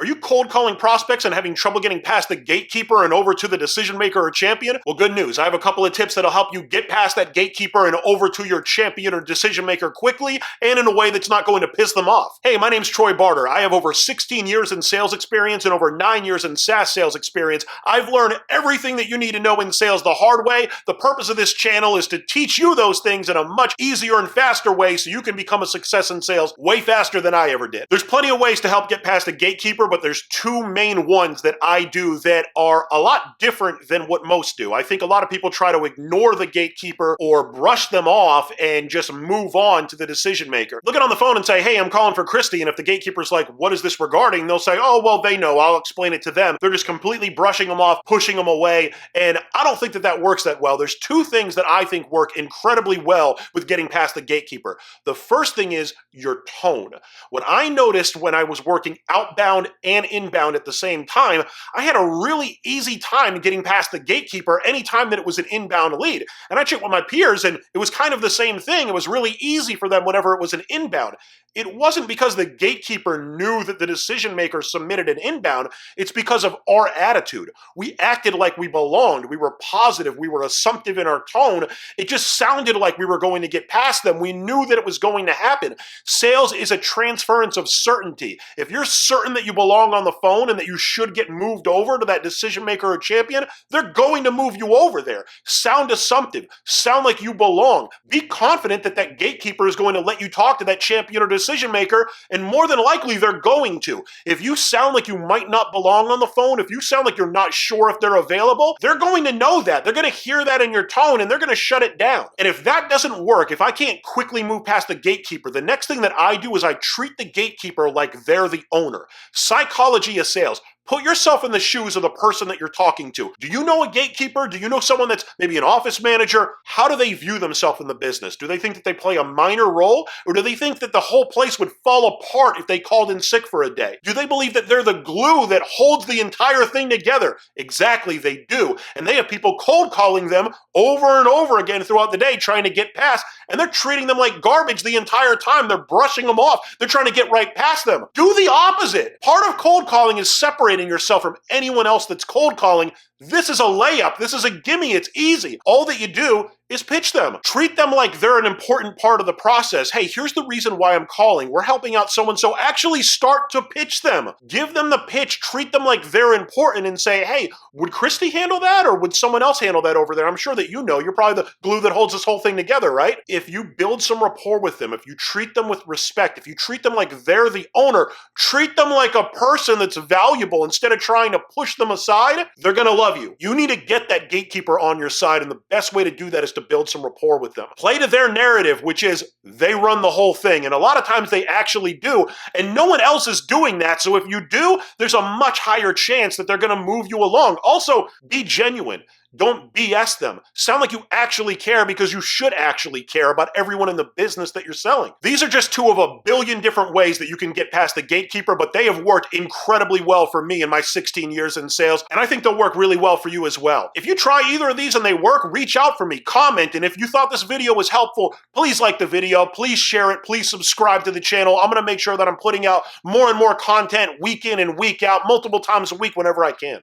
you cold calling prospects and having trouble getting past the gatekeeper and over to the decision maker or champion? Well, good news. I have a couple of tips that'll help you get past that gatekeeper and over to your champion or decision maker quickly and in a way that's not going to piss them off. Hey, my name's Troy Barter. I have over 16 years in sales experience and over 9 years in SaaS sales experience. I've learned everything that you need to know in sales the hard way. The purpose of this channel is to teach you those things in a much easier and faster way so you can become a success in sales way faster than I ever did. There's plenty of ways to help get past a gatekeeper, but there's two main ones that I do that are a lot different than what most do. I think a lot of people try to ignore the gatekeeper or brush them off and just move on to the decision maker. Look it on the phone and say, hey, I'm calling for Christy, and if the gatekeeper's like, what is this regarding? They'll say, oh, well, they know, I'll explain it to them. They're just completely brushing them off, pushing them away, and I don't think that that works that well. There's two things that I think work incredibly well with getting past the gatekeeper. The first thing is your tone. What I noticed when I was working outbound and inbound at the same time, I had a really easy time getting past the gatekeeper anytime that it was an inbound lead. And I checked with my peers, and it was kind of the same thing. It was really easy for them whenever it was an inbound. It wasn't because the gatekeeper knew that the decision maker submitted an inbound. It's because of our attitude. We acted like we belonged. We were positive. We were assumptive in our tone. It just sounded like we were going to get past them. We knew that it was going to happen. Sales is a transference of certainty. If you're certain that you belong on the phone and that you should get moved over to that decision maker or champion, they're going to move you over there. Sound assumptive. Sound like you belong. Be confident that that gatekeeper is going to let you talk to that champion or decision maker, and more than likely they're going to. If you sound like you might not belong on the phone, if you sound like you're not sure if they're available, they're going to know that. They're going to hear that in your tone and they're going to shut it down. And if that doesn't work, if I can't quickly move past the gatekeeper, the next thing that I do is I treat the gatekeeper like they're the owner. Psychology of sales. Put yourself in the shoes of the person that you're talking to. Do you know a gatekeeper? Do you know someone that's maybe an office manager? How do they view themselves in the business? Do they think that they play a minor role? Or do they think that the whole place would fall apart if they called in sick for a day? Do they believe that they're the glue that holds the entire thing together? Exactly, they do. And they have people cold calling them over and over again throughout the day trying to get past, and they're treating them like garbage the entire time. They're brushing them off. They're trying to get right past them. Do the opposite. Part of cold calling is separating yourself from anyone else that's cold calling. This is a layup. This is a gimme. It's easy. All that you do is pitch them. Treat them like they're an important part of the process. Hey, here's the reason why I'm calling. We're helping out so-and-so. Actually start to pitch them. Give them the pitch. Treat them like they're important and say, hey, would Christy handle that or would someone else handle that over there? I'm sure that you know. You're probably the glue that holds this whole thing together, right? If you build some rapport with them, if you treat them with respect, if you treat them like they're the owner, treat them like a person that's valuable instead of trying to push them aside, they're going to love you. You need to get that gatekeeper on your side, and the best way to do that is to build some rapport with them. Play to their narrative, which is they run the whole thing, and a lot of times they actually do, and no one else is doing that, so if you do, there's a much higher chance that they're going to move you along. Also, be genuine. Don't BS them. Sound like you actually care, because you should actually care about everyone in the business that you're selling. These are just two of a billion different ways that you can get past the gatekeeper, but they have worked incredibly well for me in my 16 years in sales, and I think they'll work really well for you as well. If you try either of these and they work, reach out for me, comment, and if you thought this video was helpful, please like the video, please share it, please subscribe to the channel. I'm going to make sure that I'm putting out more and more content week in and week out, multiple times a week whenever I can.